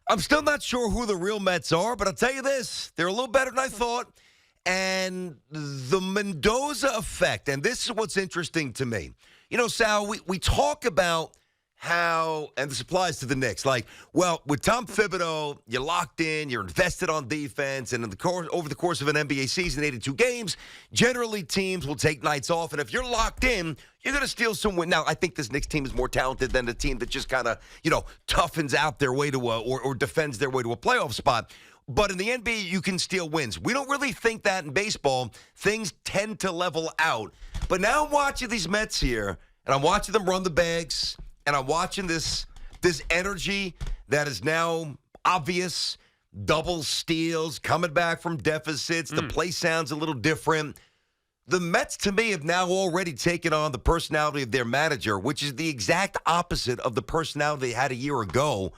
I'm still not sure who the real Mets are, but I'll tell you this. They're a little better than I thought. And the Mendoza effect, and this is what's interesting to me. You know, Sal, we talk about how, and this applies to the Knicks, like, well, with Tom Thibodeau, you're locked in, you're invested on defense, and over the course of an NBA season, 82 games, generally teams will take nights off, and if you're locked in, you're going to steal some win. Now, I think this Knicks team is more talented than the team that just kind of, toughens out their way to or defends their way to a playoff spot. But in the NBA, you can steal wins. We don't really think that in baseball. Things tend to level out. But now I'm watching these Mets here, and I'm watching them run the bags, and I'm watching this energy that is now obvious, double steals, coming back from deficits. The play sounds a little different. The Mets, to me, have now already taken on the personality of their manager, which is the exact opposite of the personality they had a year ago.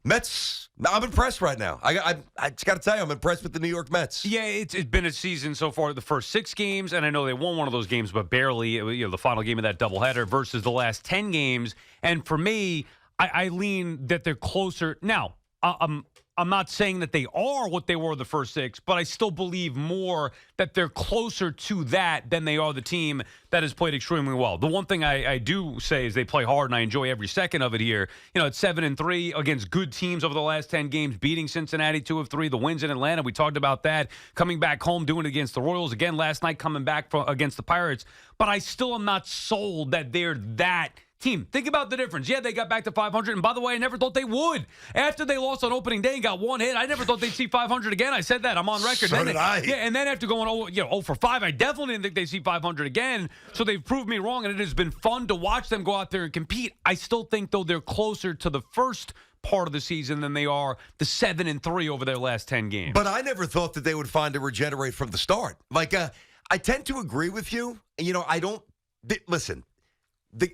Mets, I'm impressed right now. I just got to tell you, I'm impressed with the New York Mets. Yeah, it's been a season so far, the first 6 games, and I know they won one of those games, but barely, the final game of that doubleheader versus the last 10 games. And for me, I lean that they're closer. Now, I'm not saying that they are what they were the first 6, but I still believe more that they're closer to that than they are the team that has played extremely well. The one thing I do say is they play hard, and I enjoy every second of it here. It's 7-3 against good teams over the last 10 games, beating Cincinnati 2 of 3, the wins in Atlanta. We talked about that. Coming back home, doing it against the Royals again last night, coming back against the Pirates. But I still am not sold that they're that team. Think about the difference. Yeah, they got back to 500, and by the way, I never thought they would. After they lost on opening day and got one hit, I never thought they'd see 500 again. I said that. I'm on record. So did I. Yeah, and then after going 0 for 5, I definitely didn't think they'd see 500 again. So they've proved me wrong, and it has been fun to watch them go out there and compete. I still think, though, they're closer to the first part of the season than they are the 7-3 over their last 10 games. But I never thought that they would find to regenerate from the start. Like, I tend to agree with you. I don't listen.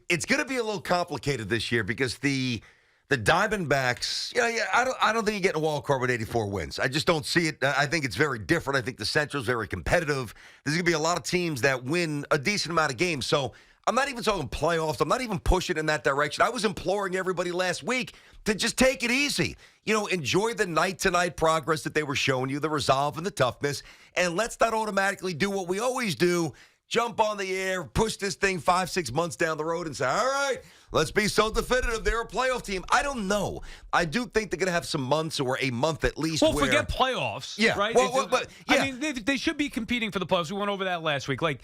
It's going to be a little complicated this year because the Diamondbacks, I don't think you get a wild card with 84 wins. I just don't see it. I think it's very different. I think the Central's very competitive. There's going to be a lot of teams that win a decent amount of games. So I'm not even talking playoffs. I'm not even pushing in that direction. I was imploring everybody last week to just take it easy. Enjoy the night-to-night progress that they were showing you, the resolve and the toughness, and let's not automatically do what we always do. Jump on the air, push this thing 5-6 months down the road and say, all right, let's be so definitive. They're a playoff team. I don't know. I do think they're going to have some months or a month at least. Well, forget playoffs, yeah, right? Yeah. I mean, they should be competing for the playoffs. We went over that last week. Like,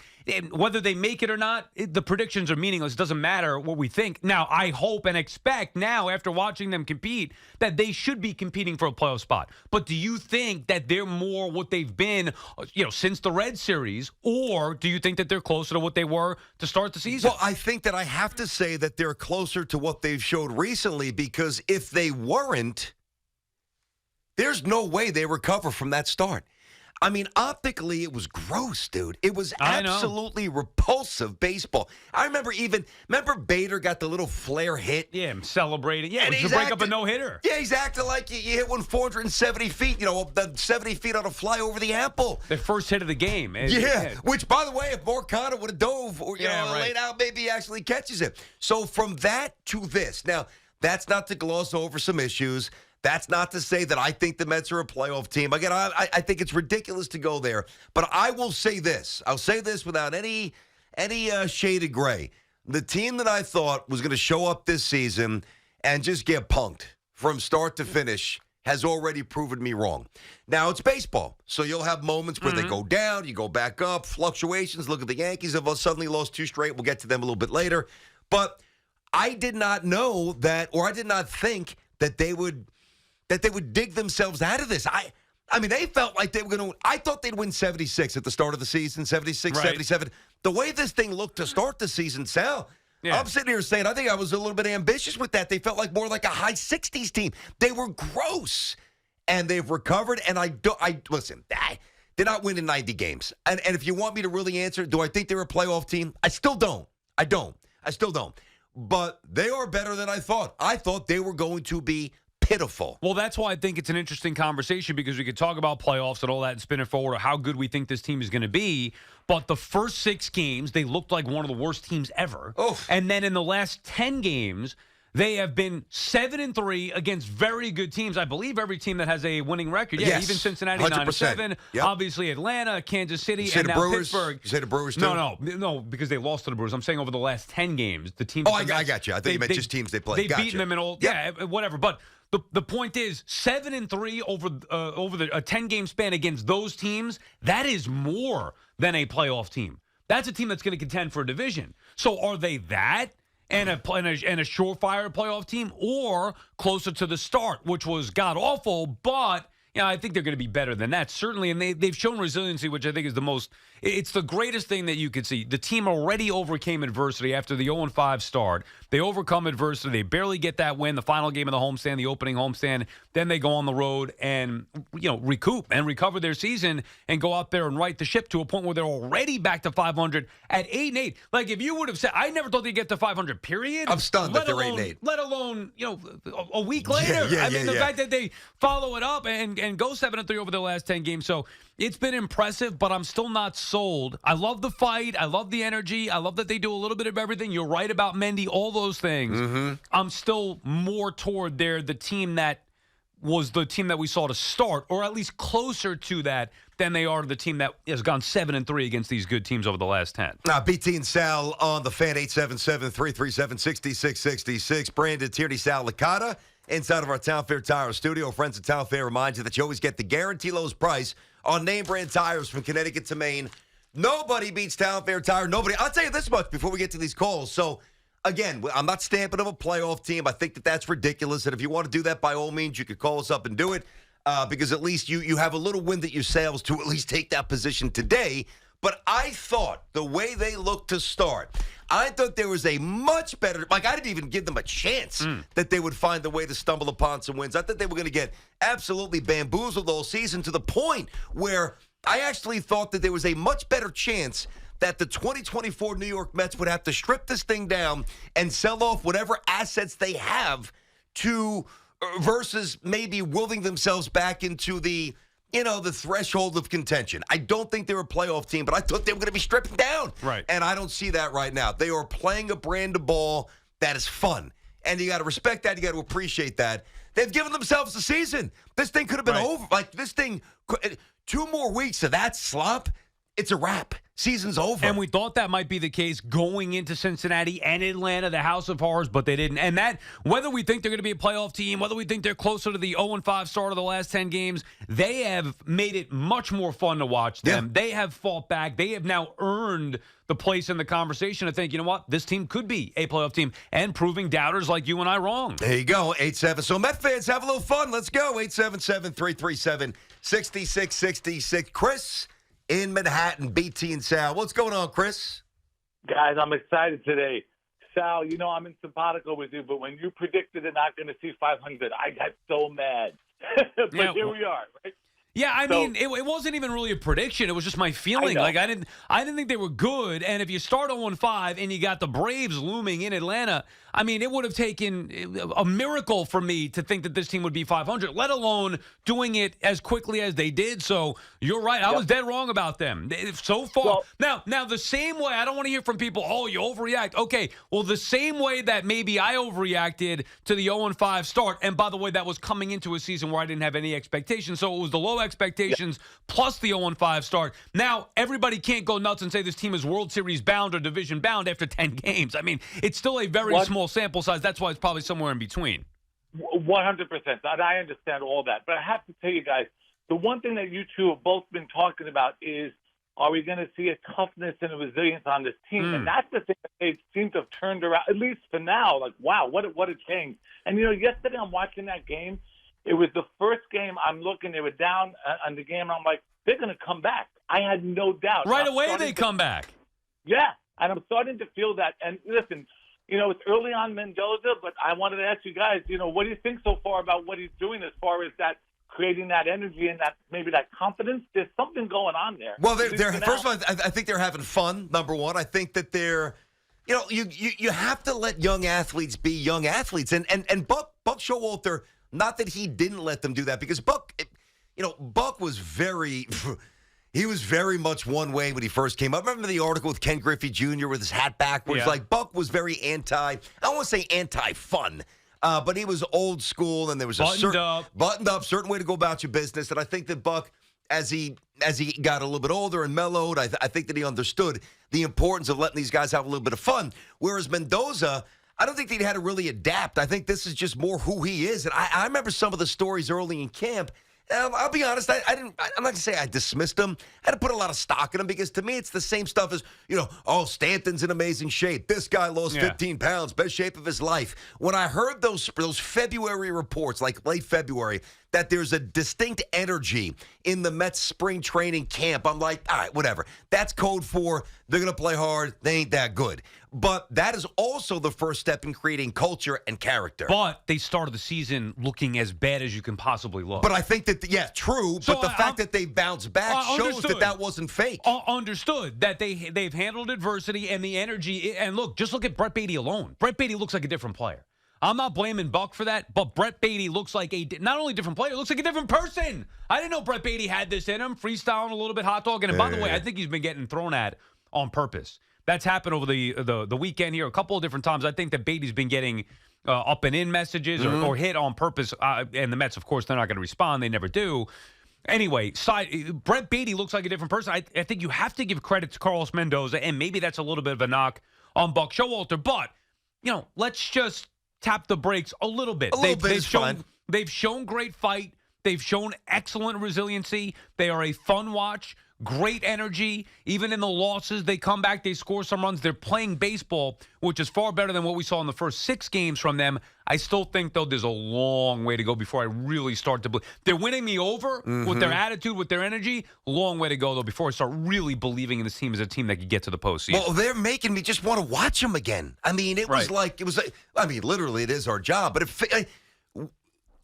whether they make it or not, the predictions are meaningless. It doesn't matter what we think. Now, I hope and expect now, after watching them compete, that they should be competing for a playoff spot. But do you think that they're more what they've been, since the Red Series, or do you think that they're closer to what they were to start the season? Well, I think that I have to say that they're closer to what they've showed recently, because if they weren't, there's no way they recover from that start. I mean, optically, it was gross, dude. It was absolutely repulsive baseball. I remember Bader got the little flare hit. Yeah, him celebrating. Yeah, it was to break up a no-hitter. Yeah, he's acting like you hit one 470 feet, 70 feet on a fly over the apple. The first hit of the game. Yeah, which, by the way, if Morcana would have dove or laid out, maybe he actually catches it. So from that to this. Now, that's not to gloss over some issues. That's not to say that I think the Mets are a playoff team. Again, I think it's ridiculous to go there. But I will say this. I'll say this without any shade of gray. The team that I thought was going to show up this season and just get punked from start to finish has already proven me wrong. Now, it's baseball, so you'll have moments where they go down, you go back up, fluctuations. Look at the Yankees have suddenly lost 2 straight. We'll get to them a little bit later. But I did not know that, or I did not think that they would dig themselves out of this. I mean, they felt like they were going to – I thought they'd win 76 at the start of the season, 76, right. 77. The way this thing looked to start the season, Sal, I'm sitting here saying I think I was a little bit ambitious with that. They felt like more like a high 60s team. They were gross, and they've recovered. And listen, they're not winning 90 games. And if you want me to really answer, do I think they're a playoff team? I still don't. I still don't. But they are better than I thought. I thought they were going to be pitiful. Well, that's why I think it's an interesting conversation, because we could talk about playoffs and all that and spin it forward, or how good we think this team is going to be. But the first 6 games, they looked like one of the worst teams ever. Oof. And then in the last 10 games, They have been 7-3 against very good teams. I believe every team that has a winning record. Yeah, Yes, even Cincinnati 100%. 9-7. Yep. Obviously Atlanta, Kansas City, say and the now Brewers? Pittsburgh. You say the Brewers too? No, because they lost to the Brewers. I'm saying over the last 10 games, the teams. Oh, I got you. I think you meant just teams they played. They've Gotcha. beaten them in all. Yep. Yeah, whatever. But the point is, 7-3 over a 10-game span against those teams. That is more than a playoff team. That's a team that's going to contend for a division. So are they that? And a surefire playoff team, or closer to the start, which was god awful, but I think they're going to be better than that, certainly. And they've shown resiliency, which I think is it's the greatest thing that you could see. The team already overcame adversity after the 0-5 start. They overcome adversity. They barely get that win, the final game of the homestand, the opening homestand. Then they go on the road and recoup and recover their season and go out there and right the ship to a point where they're already back to 500 at 8-8. Like, if you would have said, I never thought they'd get to 500, period. I'm stunned that they're 8-8. Let alone, a week later. The fact that they follow it up and go 7-3 over the last 10 games. So it's been impressive, but I'm still not sold. I love the fight. I love the energy. I love that they do a little bit of everything. You're right about Mendy, all those things. Mm-hmm. I'm still more toward the team that was the team that we saw to start, or at least closer to that than they are to the team that has gone 7-3 against these good teams over the last 10. Now, BT and Sal on the Fan, 877-337-6666. Brandon Tierney, Sal Licata, inside of our Town Fair Tire studio. Friends at Town Fair remind you that you always get the guarantee lowest price on name brand tires from Connecticut to Maine. Nobody beats Town Fair Tire. Nobody. I'll tell you this much before we get to these calls. So, again, I'm not stamping them a playoff team. I think that's ridiculous. And if you want to do that, by all means, you could call us up and do it because at least you have a little wind at your sails to at least take that position today. But I thought the way they looked to start, I thought there was a much better, I didn't even give them a chance that they would find a way to stumble upon some wins. I thought they were going to get absolutely bamboozled all season to the point where I actually thought that there was a much better chance that the 2024 New York Mets would have to strip this thing down and sell off whatever assets they have to versus maybe willing themselves back into the threshold of contention. I don't think they're a playoff team, but I thought they were going to be stripped down. Right. And I don't see that right now. They are playing a brand of ball that is fun. And you got to respect that. You got to appreciate that. They've given themselves a season. This thing could have been over. This thing, 2 more weeks of that slop, it's a wrap. Season's over. And we thought that might be the case going into Cincinnati and Atlanta, the House of Horrors, but they didn't. And that, whether we think they're going to be a playoff team, whether we think they're closer to the 0-5 start of the last 10 games, they have made it much more fun to watch them. Yeah. They have fought back. They have now earned the place in the conversation to think, you know what, this team could be a playoff team, and proving doubters like you and I wrong. There you go, 8-7. So Met fans, have a little fun. Let's go, 877-337-6666. Chris in Manhattan, BT and Sal. What's going on, Chris? Guys, I'm excited today. Sal, I'm in simpatico with you, but when you predicted they're not going to see 500, I got so mad. But here we are, right? Yeah, I mean, it wasn't even really a prediction. It was just my feeling. I didn't think they were good. And if you start 0-5 and you got the Braves looming in Atlanta, I mean, it would have taken a miracle for me to think that this team would be 500, let alone doing it as quickly as they did. So you're right. I was dead wrong about them. So far. Well, now, the same way, I don't want to hear from people, oh, you overreact. Okay, well, the same way that maybe I overreacted to the 0-5 start, and by the way, that was coming into a season where I didn't have any expectations. So it was the low expectations plus the 0-5 start. Now, everybody can't go nuts and say this team is World Series bound or division bound after 10 games. I mean, it's still a very small sample size. That's why it's probably somewhere in between. 100%. I understand all that. But I have to tell you guys, the one thing that you two have both been talking about is, are we going to see a toughness and a resilience on this team? And that's the thing that they seem to have turned around, at least for now. Like, wow, what a change. And, yesterday I'm watching that game. It was the first game I'm looking. They were down on the game, and I'm like, they're going to come back. I had no doubt. Right away they come back. Yeah, and I'm starting to feel that. And listen, it's early on Mendoza, but I wanted to ask you guys, what do you think so far about what he's doing as far as that creating that energy and that maybe that confidence? There's something going on there. Well, they're first of all, I think they're having fun, number one. I think that they're you have to let young athletes be young athletes. And Buck Showalter, not that he didn't let them do that, because Buck was very He was very much one way when he first came up. Remember the article with Ken Griffey Jr. with his hat backwards? Like, Buck was very I don't want to say anti-fun, but he was old school, and there was buttoned up, certain way to go about your business. And I think that Buck, as he got a little bit older and mellowed, I think that he understood the importance of letting these guys have a little bit of fun. Whereas Mendoza, I don't think that he had to really adapt. I think this is just more who he is. And I remember some of the stories early in camp. I'll be honest, I'm not going to say I dismissed him. I had to put a lot of stock in him because to me it's the same stuff as, Stanton's in amazing shape. This guy lost 15 pounds, best shape of his life. When I heard those February reports, like late February, that there's a distinct energy in the Mets spring training camp, I'm like, all right, whatever. That's code for they're going to play hard. They ain't that good. But that is also the first step in creating culture and character. But they started the season looking as bad as you can possibly look. But I think that, true. So but the fact that they bounced back shows that wasn't fake. Understood that they've handled adversity and the energy. And look, just look at Brett Beatty alone. Brett Beatty looks like a different player. I'm not blaming Buck for that, but Brett Beatty looks like not only a different player, looks like a different person. I didn't know Brett Beatty had this in him, freestyling a little bit, hot dogging. And by the way, I think he's been getting thrown at on purpose. That's happened over the weekend here a couple of different times. I think that Beatty's been getting up and in messages or hit on purpose. And the Mets, of course, they're not going to respond. They never do. Anyway, Brett Beatty looks like a different person. I think you have to give credit to Carlos Mendoza, and maybe that's a little bit of a knock on Buck Showalter. But, let's just tap the brakes a little bit. They've shown great fight. They've shown excellent resiliency. They are a fun watch. Great energy. Even in the losses, they come back, they score some runs. They're playing baseball, which is far better than what we saw in the first 6 games from them. I still think, though, there's a long way to go before I really start to believe. They're winning me over with their attitude, with their energy. Long way to go, though, before I start really believing in this team as a team that could get to the postseason. Well, they're making me just want to watch them again. I mean, literally, it is our job. But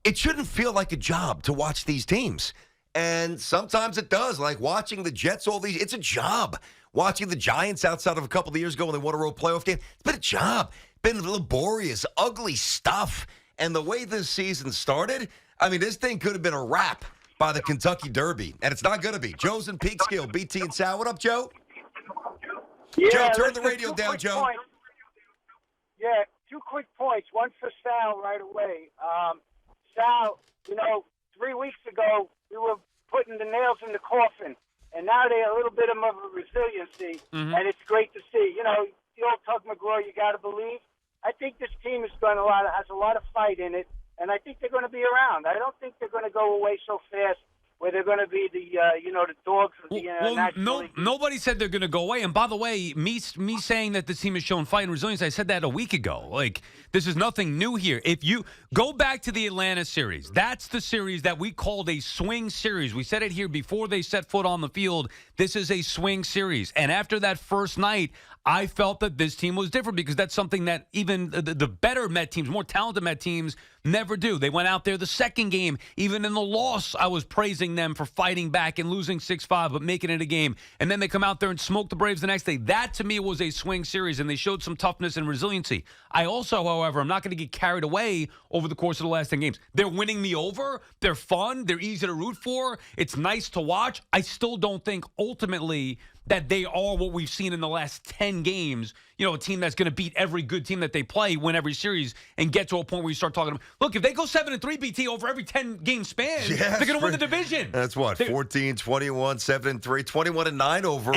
it shouldn't feel like a job to watch these teams. And sometimes it does, like watching the Jets, it's a job. Watching the Giants outside of a couple of years ago when they won a road playoff game, it's been a job. Been laborious, ugly stuff. And the way this season started, this thing could have been a wrap by the Kentucky Derby. And it's not going to be. Joe's in Peekskill, BT and Sal. What up, Joe? Yeah, Joe, turn the radio down, Joe. Points. Yeah, 2 quick points. One for Sal right away. Sal, 3 weeks ago, we were putting the nails in the coffin, and now they're a little bit of a resiliency, and it's great to see. The old Tug McGraw, you got to believe. I think this team has a lot of fight in it, and I think they're going to be around. I don't think they're going to go away so fast where they're going to be the dogs of the National League. Nobody said they're going to go away. And by the way, me saying that this team has shown fight and resilience, I said that a week ago. Like, this is nothing new here. If you go back to the Atlanta series, that's the series that we called a swing series. We said it here before they set foot on the field. This is a swing series. And after that first night, I felt that this team was different because that's something that even the better Met teams, more talented Met teams, never do. They went out there the second game. Even in the loss, I was praising them for fighting back and losing 6-5, but making it a game. And then they come out there and smoke the Braves the next day. That, to me, was a swing series, and they showed some toughness and resiliency. I also, however, I'm not going to get carried away over the course of the last 10 games. They're winning me over. They're fun. They're easy to root for. It's nice to watch. I still don't think, ultimately, that they are what we've seen in the last 10 games, a team that's going to beat every good team that they play, win every series, and get to a point where you start talking about, look, if they go 7-3, BT, over every 10-game span, they're going to win the division. That's what, 14, 21, 7-3, 21-9 over,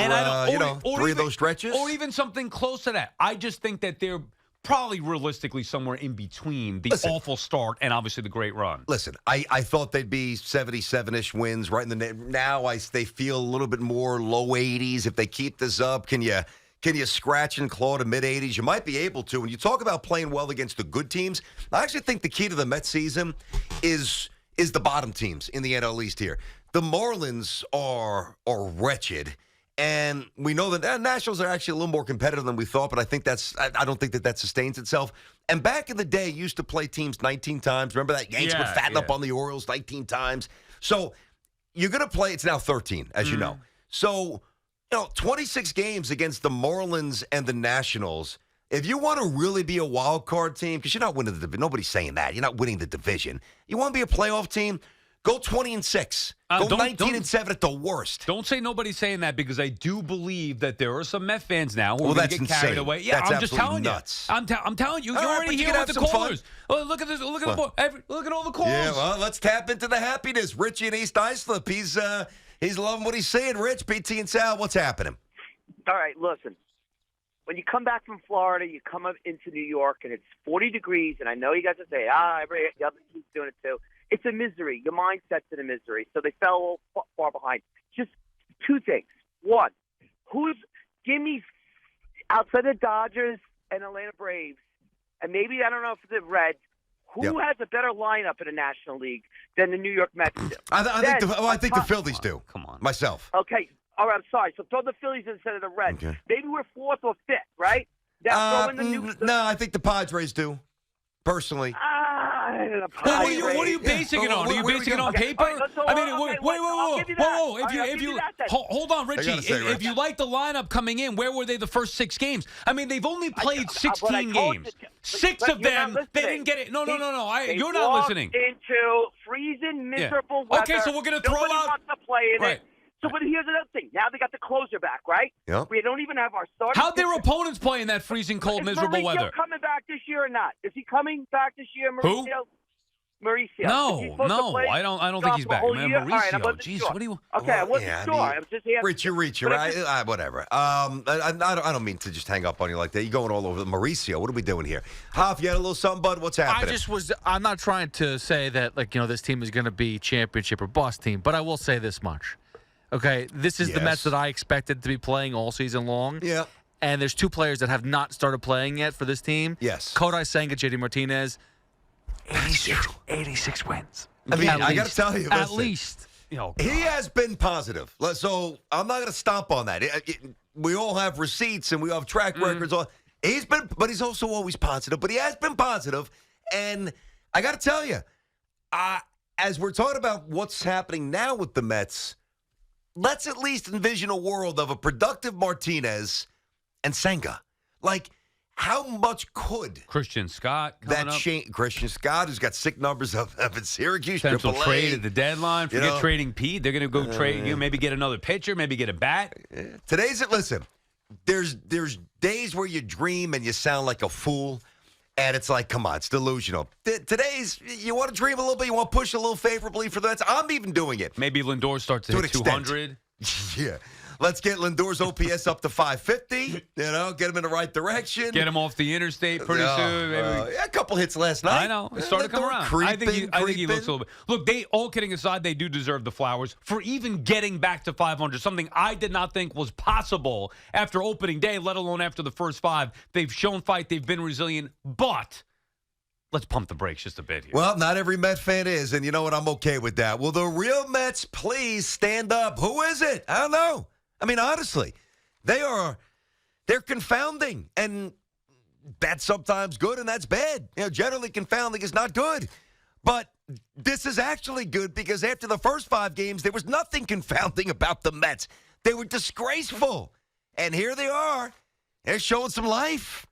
3 of those stretches? Or even something close to that. I just think that they're probably realistically somewhere in between the awful start and obviously the great run. Listen, I thought they'd be 77-ish wins right in the now. They feel a little bit more low 80s. If they keep this up, can you scratch and claw to mid 80s? You might be able to. When you talk about playing well against the good teams, I actually think the key to the Mets season is the bottom teams in the NL East here. The Marlins are wretched. And we know that Nationals are actually a little more competitive than we thought, but I don't think that sustains itself. And back in the day, used to play teams 19 times. Remember that? Yanks would fatten up on the Orioles 19 times. So you're going to play, it's now 13, as you know. So, 26 games against the Marlins and the Nationals. If you want to really be a wild card team, because you're not winning the division, nobody's saying that. You're not winning the division. You want to be a playoff team? Go 20-6. Go 19-7 at the worst. Don't say nobody's saying that because I do believe that there are some Met fans now who are that's going to get carried insane. away. Yeah, That's I'm just telling nuts. you. I'm telling you. You're right, already but you here can with the have some callers. Oh, look at this. Look at look at all the calls. Yeah, well, let's tap into the happiness. Richie in East Islip. He's loving what he's seeing. Rich, BT and Sal, what's happening? All right, listen. When you come back from Florida, you come up into New York, and it's 40 degrees, and I know you guys will say, every other team's doing it too. It's a misery. Your mindset's in a misery. So they fell a little far behind. Just two things. One, give me, outside the Dodgers and Atlanta Braves, and maybe, I don't know if the Reds, who has a better lineup in the National League than the New York Mets do? I think the Phillies do. Come on. Myself. Okay. All right, I'm sorry. So throw the Phillies instead of the Reds. Okay. Maybe we're fourth or fifth, right? Now throw in the new. No, I think the Padres do. Personally. What are you basing it on? Are you basing it on paper? I mean, whoa. If you hold on, Richie. If you like the lineup coming in, where were they the first 6 games? I mean, they've only played 16 games. 6 of them, they didn't get it. No. You're not listening. Into freezing, miserable weather. Okay, so we're going to throw Nobody out. wants to play in Right. it. So, but here's another thing. Now they got the closer back, right? Yeah. We don't even have our starting. How'd their opponents play in that freezing, cold, miserable Mauricio weather? coming back this year or not? Is he coming back this year, Mauricio? Who? Mauricio. No. I don't think he's back. Man, Mauricio. Right, jeez, sure. what do you? Okay, I wasn't sure. I was just asking. Rich, right? Whatever. I don't mean to just hang up on you like that. You're going all over the Mauricio. What are we doing here? Hoff, you had a little something, bud? What's happening? I'm not trying to say that, this team is going to be championship or bust team, but I will say this much. Okay, this is the Mets that I expected to be playing all season long. Yeah. And there's 2 players that have not started playing yet for this team. Yes. Kodai Senga, JD Martinez, 86 wins. I mean, I got to tell you, at least. He has been positive. So I'm not going to stomp on that. We all have receipts and we all have track records. He's been, but he's also always positive. But he has been positive. And I got to tell you, as we're talking about what's happening now with the Mets, let's at least envision a world of a productive Martinez and Senga. How much could Christian Scott that change? Christian Scott, who's got sick numbers up in Syracuse, potential AAA. trade at the deadline. Forget trading Pete. They're going to go trade. Maybe get another pitcher. Maybe get a bat. Listen. There's days where you dream and you sound like a fool, and it's like, come on, it's delusional. Today's you want to dream a little bit, you want to push a little favorably for the Mets. I'm even doing it. Maybe Lindor starts to hit 200. Yeah. Let's get Lindor's OPS up to 550. Get him in the right direction. Get him off the interstate pretty soon. A couple hits last night. I know. It started to come around. I think he looks a little bit. Look, all kidding aside, they do deserve the flowers for even getting back to 500, something I did not think was possible after opening day, let alone after the first 5. They've shown fight. They've been resilient. But let's pump the brakes just a bit here. Well, not every Met fan is, and you know what? I'm okay with that. Will the real Mets please stand up? Who is it? I don't know. I mean, honestly, they're confounding, and that's sometimes good and that's bad. Generally confounding is not good. But this is actually good because after the first 5 games, there was nothing confounding about the Mets. They were disgraceful. And here they are. They're showing some life.